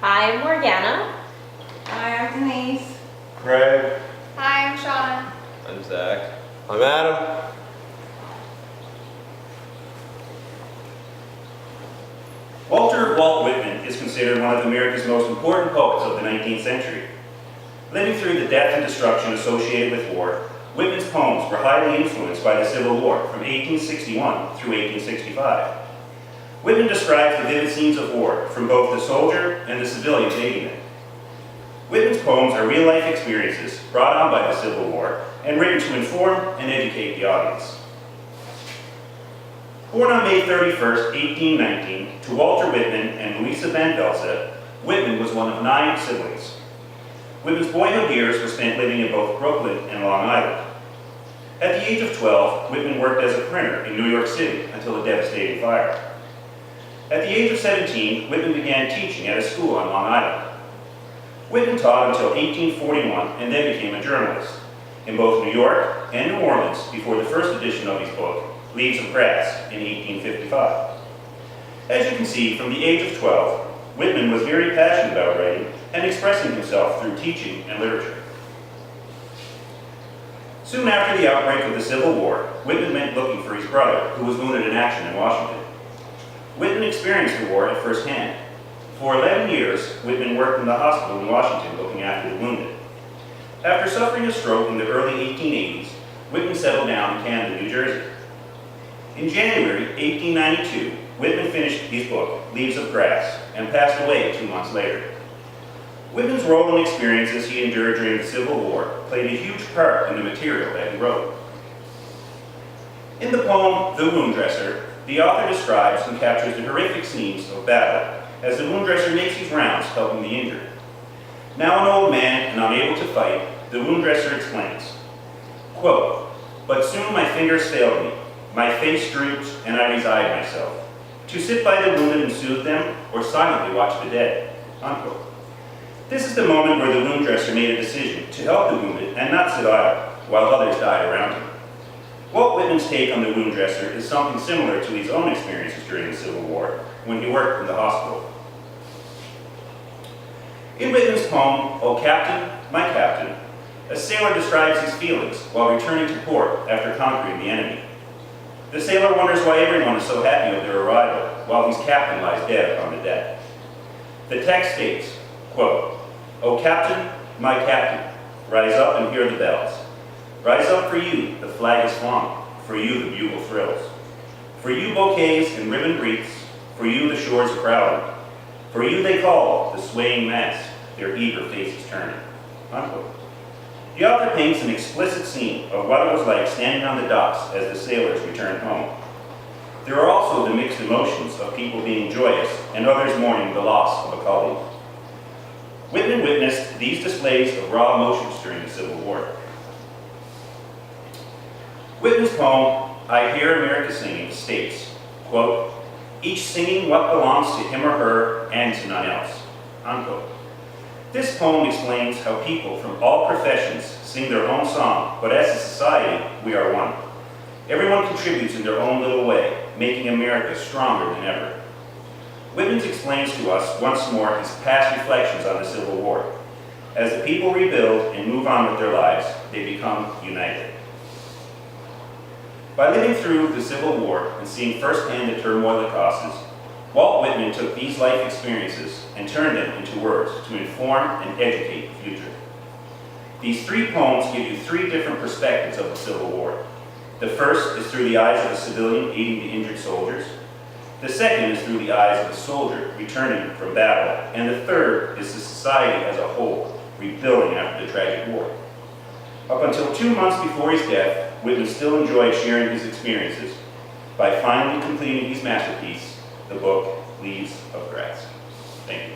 Hi, I'm Morgana. Hi, I'm Denise. Craig. Hi, I'm Shauna. I'm Zach. I'm Adam. Walt Whitman is considered one of America's most important poets of the 19th century. Living through the death and destruction associated with war, Whitman's poems were highly influenced by the Civil War from 1861 through 1865. Whitman describes the vivid scenes of war from both the soldier and the civilian aiding it. Whitman's poems are real-life experiences brought on by the Civil War and written to inform and educate the audience. Born on May 31st, 1819, to Walter Whitman and Louisa Van Velze, Whitman was one of 9 siblings. Whitman's boyhood years were spent living in both Brooklyn and Long Island. At the age of 12, Whitman worked as a printer in New York City until a devastating fire. At the age of 17, Whitman began teaching at a school on Long Island. Whitman taught until 1841 and then became a journalist in both New York and New Orleans before the first edition of his book, Leaves of Grass, in 1855. As you can see, from the age of 12, Whitman was very passionate about writing and expressing himself through teaching and literature. Soon after the outbreak of the Civil War, Whitman went looking for his brother, who was wounded in action in Washington. Whitman experienced the war at first hand. For 11 years, Whitman worked in the hospital in Washington looking after the wounded. After suffering a stroke in the early 1880s, Whitman settled down in Camden, New Jersey. In January 1892, Whitman finished his book, Leaves of Grass, and passed away 2 months later. Whitman's role and experiences he endured during the Civil War played a huge part in the material that he wrote. In the poem, The Wound Dresser, the author describes and captures the horrific scenes of battle as the wound dresser makes his rounds helping the injured. Now an old man and unable to fight, the wound dresser explains, quote, "But soon my fingers failed me, my face droops, and I resigned myself, to sit by the wounded and soothe them, or silently watch the dead," unquote. This is the moment where the wound dresser made a decision to help the wounded and not sit idle while others died around him. Walt Whitman's take on the wound dresser is something similar to his own experiences during the Civil War when he worked in the hospital. In Whitman's poem, "O Captain, My Captain," a sailor describes his feelings while returning to port after conquering the enemy. The sailor wonders why everyone is so happy of their arrival while his captain lies dead on the deck. The text states, quote, "O Captain, my Captain, rise up and hear the bells. Rise up for you, the flag is flung, for you the bugle thrills. For you bouquets and ribbon wreaths, for you the shores are crowded. For you they call, the swaying mass, their eager faces turning," unquote. The author paints an explicit scene of what it was like standing on the docks as the sailors returned home. There are also the mixed emotions of people being joyous and others mourning the loss of a colleague. Whitman witnessed these displays of raw emotions during the Civil War. Whitman's poem, "I Hear America Singing," states, quote, "Each singing what belongs to him or her and to none else," unquote. This poem explains how people from all professions sing their own song, but as a society, we are one. Everyone contributes in their own little way, making America stronger than ever. Whitman explains to us once more his past reflections on the Civil War. As the people rebuild and move on with their lives, they become united. By living through the Civil War and seeing firsthand the turmoil it causes, Walt Whitman took these life experiences and turned them into words to inform and educate the future. These 3 poems give you 3 different perspectives of the Civil War. The first is through the eyes of a civilian aiding the injured soldiers. The second is through the eyes of a soldier returning from battle. And the third is the society as a whole, rebuilding after the tragic war. Up until 2 months before his death, Whitman still enjoyed sharing his experiences by finally completing his masterpiece, the book Leaves of Grass. Thank you.